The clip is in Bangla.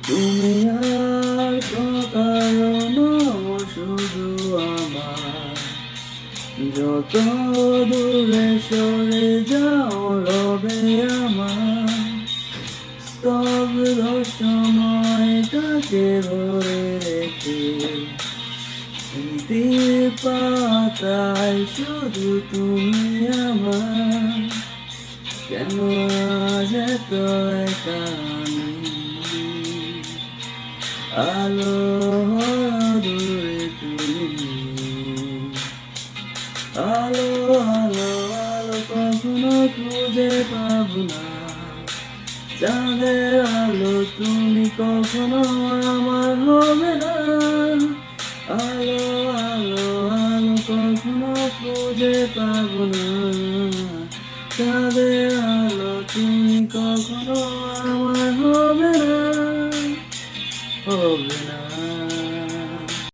তুমি আর কারণ শুধু আমার, যত দূরে সরে যাও রবে আমার স্তব্ধ সময়টাকে ধরে রেখে। স্মৃতির পাতায় শুধু তুমি আমার, কেন আজ এত একা আমি? আলো দূরে তুমি, আলো আলো আলো কখনো খুঁজে পাবো না। চাঁদের আলো তুমি কখনো আমার হবে না। আলো আলো আলো কখনো খুঁজে পাবো না। চাঁদের আলো তুমি কখনো আমার হবে না, হবে না।